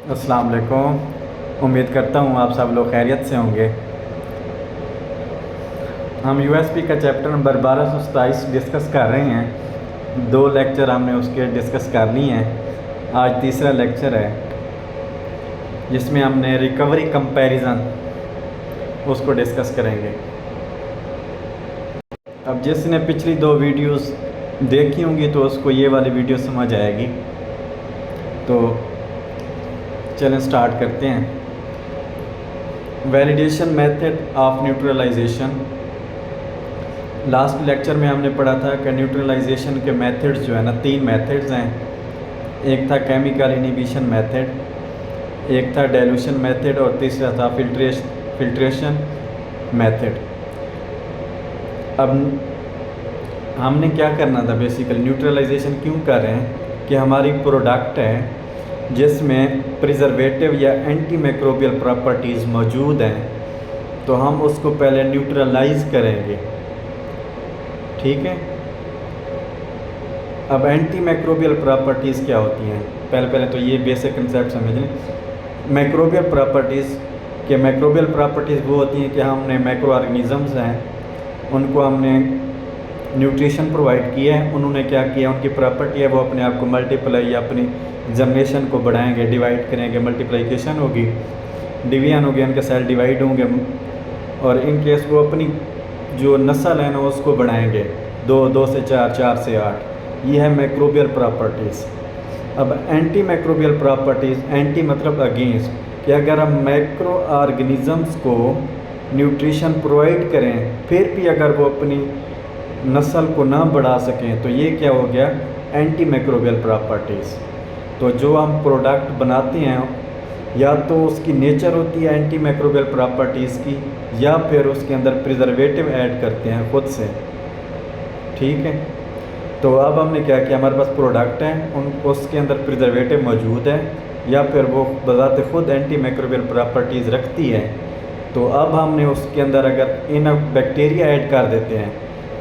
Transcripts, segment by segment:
अस्सलाम वालेकुम। उम्मीद करता हूँ आप सब लोग खैरियत से होंगे। हम यूएसपी का चैप्टर नंबर 1227 डिस्कस कर रहे हैं। 2 लेक्चर हमने उसके डिस्कस कर लिए हैं। आज तीसरा लेक्चर है जिसमें हमने रिकवरी कंपैरिजन उसको डिस्कस करेंगे। अब जिसने पिछली 2 वीडियोस देखी होंगी तो उसको ये वाली वीडियो समझ आएगी। तो चलें स्टार्ट करते हैं। Validation method of neutralization. Last lecture में हमने पढ़ा था कि न्यूट्रलाइजेशन के मेथड्स जो है ना 3 मेथड्स हैं। एक था केमिकल इनिबिशन मेथड, एक था डाइल्यूशन मेथड और तीसरा था फिल्ट्रेशन मेथड। अब हमने क्या करना था, बेसिकली न्यूट्रलाइजेशन क्यों कर रहे हैं कि हमारी प्रोडक्ट है जिसमें प्रिजर्वेटिव या एंटी माइक्रोबियल प्रॉपर्टीज़ मौजूद हैं, तो हम उसको पहले न्यूट्रलाइज करेंगे। ठीक है। अब एंटी माइक्रोबियल प्रॉपर्टीज़ क्या होती हैं, पहले तो ये बेसिक कंसेप्ट समझ लें। माइक्रोबियल प्रॉपर्टीज़ वो होती हैं कि हमने माइक्रो ऑर्गेनिज़म्स हैं उनको हमने न्यूट्रिशन प्रोवाइड किया है। उन्होंने क्या किया, उनकी प्रॉपर्टी है वो अपने आप को मल्टीप्लाई या अपनी जनरेशन को बढ़ाएंगे, डिवाइड करेंगे, मल्टीप्लिकेशन होगी, डिवीजन होगी, उनके सेल डिवाइड होंगे और इन केस वो अपनी जो नस्ल है ना उसको बढ़ाएंगे 2 से 4, 4 से 8। ये है माइक्रोबियल प्रॉपर्टीज़। अब एंटी माइक्रोबियल प्रॉपर्टीज़, एंटी मतलब अगेंस्ट, कि अगर हम माइक्रो ऑर्गेनिज़म्स को न्यूट्रिशन प्रोवाइड करें फिर भी अगर वो अपनी नस्ल को ना बढ़ा सकें तो ये क्या हो गया, एंटी माइक्रोबियल प्रॉपर्टीज़। तो जो हम प्रोडक्ट बनाते हैं या तो उसकी नेचर होती है एंटी माइक्रोबियल प्रॉपर्टीज़ की, या फिर उसके अंदर प्रिजर्वेटिव ऐड करते हैं खुद से। ठीक है। तो अब हमने क्या किया, हमारे पास प्रोडक्ट है, उसके अंदर प्रिजर्वेटिव मौजूद है या फिर वो बज़ाते खुद एंटी माइक्रोबियल प्रॉपर्टीज़ रखती है। तो अब हमने उसके अंदर अगर इन बैक्टीरिया ऐड कर देते हैं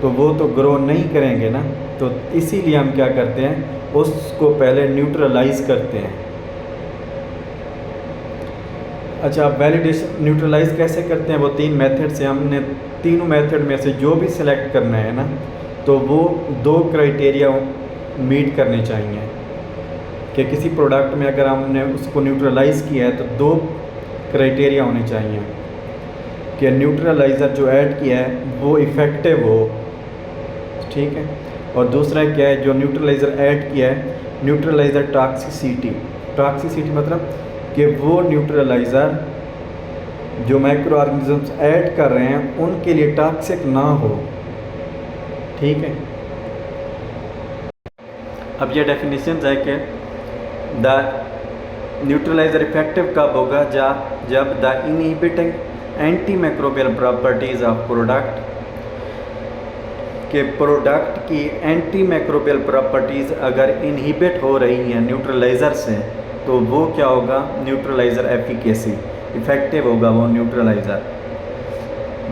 तो वो तो ग्रो नहीं करेंगे ना। तो इसीलिए हम क्या करते हैं, उसको पहले न्यूट्रलाइज करते हैं। अच्छा, वैलिडेशन न्यूट्रलाइज कैसे करते हैं, वो 3 मेथड से, हमने तीनों मेथड में से जो भी सिलेक्ट करना है ना तो वो 2 क्राइटेरिया मीट करने चाहिए कि किसी प्रोडक्ट में अगर हमने उसको न्यूट्रलाइज किया है तो 2 क्राइटेरिया होने चाहिए कि न्यूट्रलाइज़र जो ऐड किया है वो इफ़ेक्टिव हो। ठीक है। और दूसरा क्या है, जो न्यूट्रलाइज़र ऐड किया है, न्यूट्रलाइज़र टॉक्सिसिटी मतलब कि वो न्यूट्रलाइज़र जो माइक्रो ऑर्गेनिजम्स ऐड कर रहे हैं उनके लिए टॉक्सिक ना हो। ठीक है। अब ये डेफिनेशन है कि द न्यूट्रलाइज़र इफेक्टिव कब होगा, जब the inhibiting anti microbial properties of product के प्रोडक्ट की एंटी माइक्रोबियल प्रॉपर्टीज़ अगर इनहिबिट हो रही हैं न्यूट्रलाइज़र से, तो वो क्या होगा, न्यूट्रलाइज़र एफिकेसी, इफ़ेक्टिव होगा वो neutraliser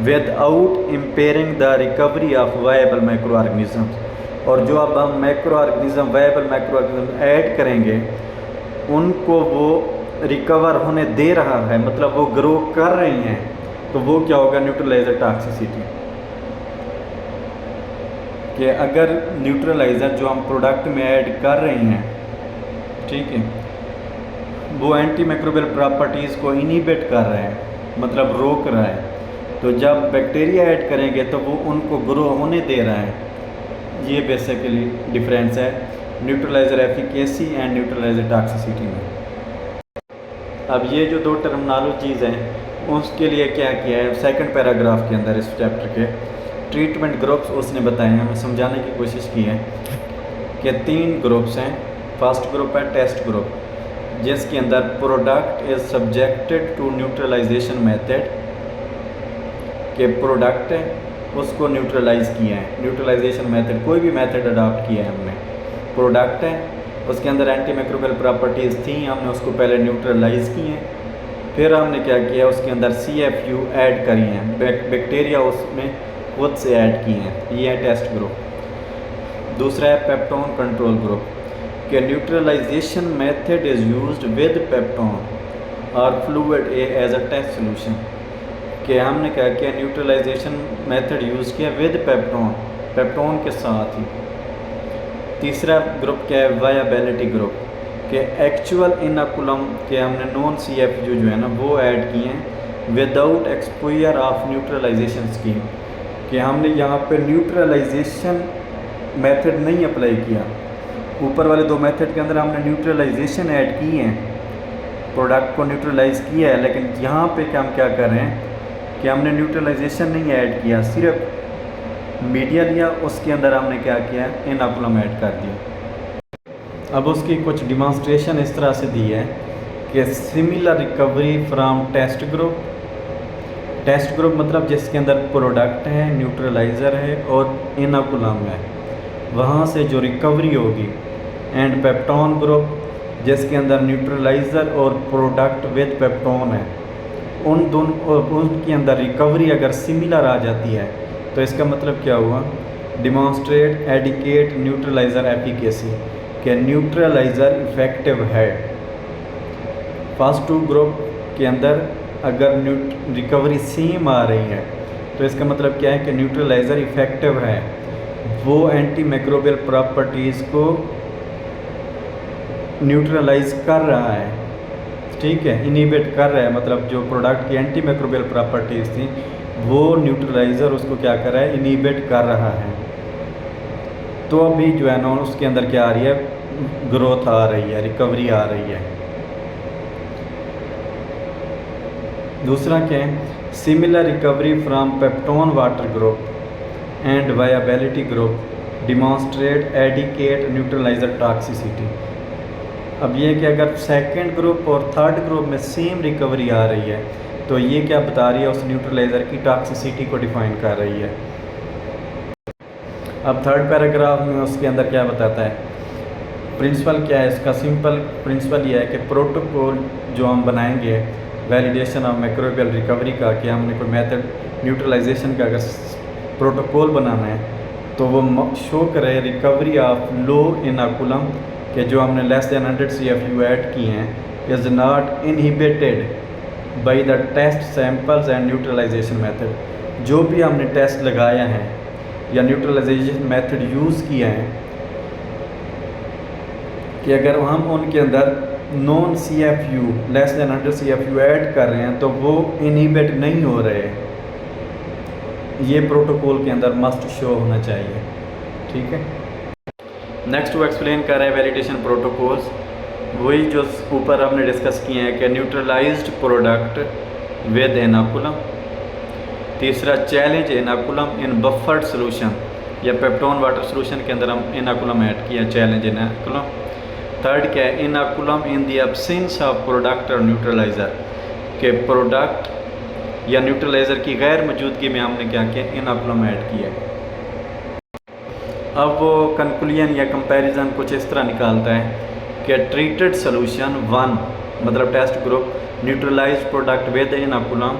without impairing the recovery of viable microorganisms. और जो अब हम microorganisms, viable microorganisms add करेंगे उनको वो रिकवर होने दे रहा है, मतलब वो ग्रो कर रही हैं, तो वो क्या होगा, न्यूट्रलाइज़र टॉक्सिसिटी। कि अगर न्यूट्रलाइज़र जो हम प्रोडक्ट में ऐड कर रहे हैं, ठीक है, वो एंटी माइक्रोबियल प्रॉपर्टीज़ को इनहिबिट कर रहे हैं, मतलब रोक रहा है, तो जब बैक्टीरिया ऐड करेंगे तो वो उनको ग्रो होने दे रहा है। ये बेसिकली डिफरेंस है neutraliser efficacy and neutraliser toxicity में। अब ये जो 2 टर्मिनोलॉजीज़ हैं उसके लिए क्या किया है, सेकंड पैराग्राफ के अंदर इस चैप्टर के ट्रीटमेंट ग्रुप्स उसने बताए हैं, हमें समझाने की कोशिश की है कि 3 ग्रुप्स हैं। फर्स्ट ग्रुप है टेस्ट ग्रुप, जिसके अंदर product is subjected to neutralization method, के प्रोडक्ट है उसको न्यूट्रलाइज़ किया है, न्यूट्रलाइजेशन मेथड कोई भी मेथड अडॉप्ट किया है हमने। प्रोडक्ट है उसके अंदर एंटी माइक्रोबियल प्रॉपर्टीज़ थी, हमने उसको पहले न्यूट्रलाइज़ किए हैं, फिर हमने क्या किया, उसके अंदर CFU ऐड करी हैं, बैक्टीरिया उसमें खुद से ऐड की हैं। ये है टेस्ट ग्रुप। दूसरा है पेप्टोन कंट्रोल ग्रुप, कि neutralisation method is used with peptone और fluid A as a test solution, कि हमने क्या किया, न्यूट्रलाइजेशन मेथड यूज़ किया विद पेप्टोन के साथ ही। तीसरा ग्रुप क्या है, वायबिलिटी ग्रुप, कि एक्चुअल इनोकुलम के हमने नॉन CFU जो है ना वो ऐड किए हैं without exposure of neutralization scheme, कि हमने यहाँ पे न्यूट्रलाइजेशन मेथड नहीं अप्लाई किया। ऊपर वाले 2 मेथड के अंदर हमने न्यूट्रलाइजेशन ऐड की है, प्रोडक्ट को न्यूट्रलाइज किया है, लेकिन यहाँ पे हम क्या कर रहे हैं कि हमने न्यूट्रलाइजेशन नहीं ऐड किया, सिर्फ मीडिया लिया, उसके अंदर हमने क्या किया, इनोकुलम ऐड कर दिया। अब उसकी कुछ डिमॉन्स्ट्रेशन इस तरह से दी है कि similar recovery from test group मतलब जिसके अंदर प्रोडक्ट है, न्यूट्रलाइज़र है और इनोकुलम है, वहाँ से जो रिकवरी होगी, एंड पेप्टोन ग्रुप जिसके अंदर न्यूट्रलाइज़र और प्रोडक्ट विद पेप्टोन है, उन दोनों उनके अंदर रिकवरी अगर सिमिलर आ जाती है तो इसका मतलब क्या हुआ, डिमॉन्स्ट्रेट एडिकेट न्यूट्रलाइज़र एफिकेसी, कि न्यूट्रलाइज़र इफ़ेक्टिव है। फर्स्ट 2 ग्रुप के अंदर अगर रिकवरी सेम आ रही है तो इसका मतलब क्या है कि न्यूट्रलाइज़र इफ़ेक्टिव है, वो एंटी माइक्रोबियल प्रॉपर्टीज़ को न्यूट्रलाइज कर रहा है, ठीक है, इनिबिट कर रहा है, मतलब जो प्रोडक्ट की एंटी माइक्रोबियल प्रॉपर्टीज़ थी वो न्यूट्रलाइज़र उसको क्या कर रहा है, इनिबिट कर रहा है। तो अभी जो है ना उसके अंदर क्या आ रही है, ग्रोथ आ रही है, रिकवरी आ रही है। दूसरा क्या है, similar recovery from peptone water group and viability group demonstrate adequate neutraliser toxicity. अब ये कि अगर सेकंड ग्रुप और थर्ड ग्रुप में सेम रिकवरी आ रही है तो ये क्या बता रही है, उस न्यूट्रलाइज़र की टॉक्सिसिटी को डिफाइन कर रही है। अब थर्ड पैराग्राफ में उसके अंदर क्या बताता है, प्रिंसिपल क्या है इसका, सिंपल प्रिंसिपल ये है कि प्रोटोकॉल जो हम बनाएंगे वैलिडेशन ऑफ माइक्रोबियल रिकवरी का, कि हमने कोई मेथड न्यूट्रलाइजेशन का अगर प्रोटोकॉल बनाना है तो वो शो करे रिकवरी ऑफ लो इनोकुलम, कि जो हमने लेस दैन 100 CFU ऐड की हैं is not inhibited by the test samples and neutralization method. जो भी हमने टेस्ट लगाया है या न्यूट्रलाइजेशन मेथड यूज़ किया है, कि अगर हम उनके अंदर non CFU less than 100 CFU add कर रहे हैं तो वो इनहिबिट नहीं हो रहे, ये प्रोटोकॉल के अंदर मस्ट शो होना चाहिए, ठीक है। नेक्स्ट वो एक्सप्लेन कर रहे हैं वैलिडेशन प्रोटोकॉल्स, वही जो ऊपर हमने डिस्कस किए हैं कि न्यूट्रलाइज्ड प्रोडक्ट विद इनोकुलम। तीसरा, चैलेंज इनोकुलम इन बफर्ड सोल्यूशन, या पेप्टोन वाटर सोल्यूशन के अंदर हम इनोकुलम ऐड किया, चैलेंज इनोकुलम। थर्ड क्या है, inoculum in the absence of product और न्यूट्रलाइज़र, के प्रोडक्ट या न्यूट्रलाइज़र की गैर मौजूदगी में हमने क्या किया, इनोकुलम ऐड किया। अब वो कंक्लूजन या कंपैरिजन कुछ इस तरह निकालता है कि ट्रीटेड सोल्यूशन 1 मतलब test group neutralized product with inoculum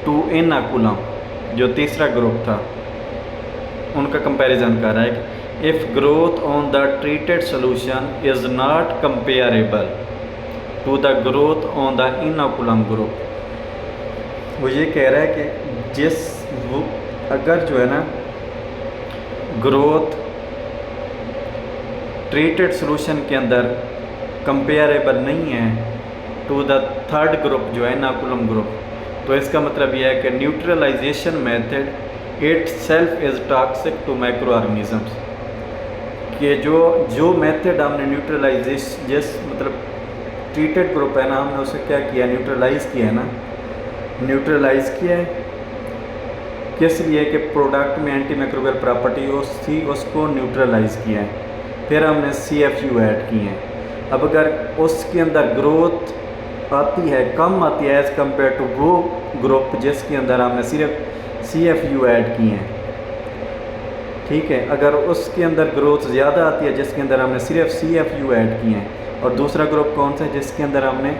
to inoculum, जो तीसरा ग्रुप था, उनका कंपैरिजन कर रहा है कि if growth on the treated solution is not comparable to the growth on the inoculum group. वो ये कह रहा है कि अगर जो है ना ग्रोथ ट्रीटेड सोल्यूशन के अंदर कंपेरेबल नहीं है टू द थर्ड ग्रुप जो है इनोकुलम ग्रुप, तो इसका मतलब यह है कि neutralisation method itself is toxic to microorganisms, कि जो मेथड हमने न्यूट्रलाइजेशन मतलब ट्रीटेड ग्रुप है ना, हमने उसे क्या किया, न्यूट्रलाइज़ किया है ना, न्यूट्रलाइज़ किया है किस लिए कि प्रोडक्ट में एंटी माइक्रोबियल प्रॉपर्टी थी, उसको न्यूट्रलाइज़ किया है, फिर हमने CFU ऐड किए हैं। अब अगर उसके अंदर ग्रोथ आती है, कम आती है एज़ कम्पेयर टू वो ग्रुप जिसके अंदर हमने सिर्फ CFU ऐड किए हैं, ठीक है, अगर उसके अंदर ग्रोथ ज़्यादा आती है जिसके अंदर हमने सिर्फ CFU ऐड किए हैं, और दूसरा ग्रुप कौन सा है जिसके अंदर हमने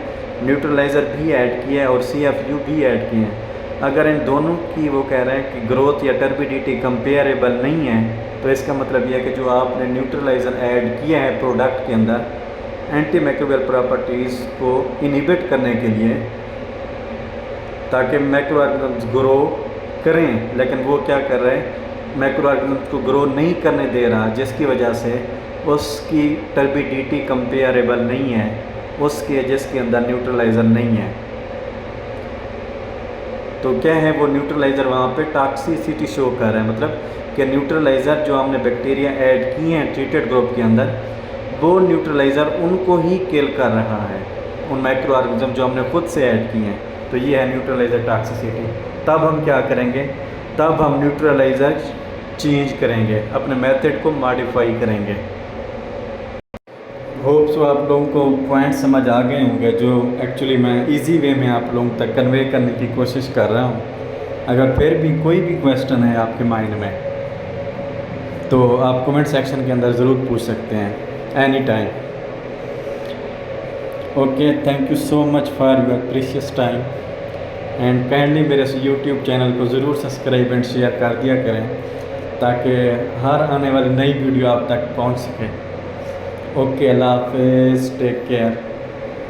न्यूट्रलाइज़र भी ऐड किया है और CFU भी ऐड किए हैं, अगर इन दोनों की वो कह रहे हैं कि ग्रोथ या टर्बिडिटी कंपेरेबल नहीं है तो इसका मतलब यह है कि जो आपने न्यूट्रलाइज़र ऐड किया है प्रोडक्ट के अंदर एंटी माइक्रोबियल प्रॉपर्टीज़ को इनहिबिट करने के लिए, ताकि माइक्रो ऑर्गेनिजम्स ग्रो करें, लेकिन वो क्या कर रहे हैं, माइक्रो ऑर्गेनिजम्स को ग्रो नहीं करने दे रहा, जिसकी वजह से उसकी टर्बिडिटी कंपेरेबल नहीं है उसके जिसके अंदर न्यूट्रलाइज़र नहीं है। तो क्या है, वो न्यूट्रलाइज़र वहाँ पे टॉक्सिसिटी शो कर रहा है, मतलब कि न्यूट्रलाइज़र जो हमने बैक्टीरिया ऐड किए हैं ट्रीटेड ग्रुप के अंदर, वो न्यूट्रलाइज़र उनको ही किल कर रहा है, उन माइक्रो ऑर्गेनिज्म जो हमने खुद से ऐड किए हैं। तो ये है न्यूट्रलाइज़र टॉक्सिसिटी। तब हम क्या करेंगे, तब हम न्यूट्रलाइज़र चेंज करेंगे, अपने मेथड को मॉडिफाई करेंगे। होप सो आप लोगों को पॉइंट समझ आ गए होंगे, जो एक्चुअली मैं इजी वे में आप लोगों तक कन्वे करने की कोशिश कर रहा हूँ। अगर फिर भी कोई भी क्वेश्चन है आपके माइंड में, तो आप कमेंट सेक्शन के अंदर ज़रूर पूछ सकते हैं any time. Okay, thank you so much for your precious time and kindly मेरे यूट्यूब चैनल को ज़रूर सब्सक्राइब एंड शेयर कर दिया करें, ताकि हर आने वाली नई वीडियो आप तक पहुंच सके। ओके, अल्लाह हाफिज़, टेक केयर।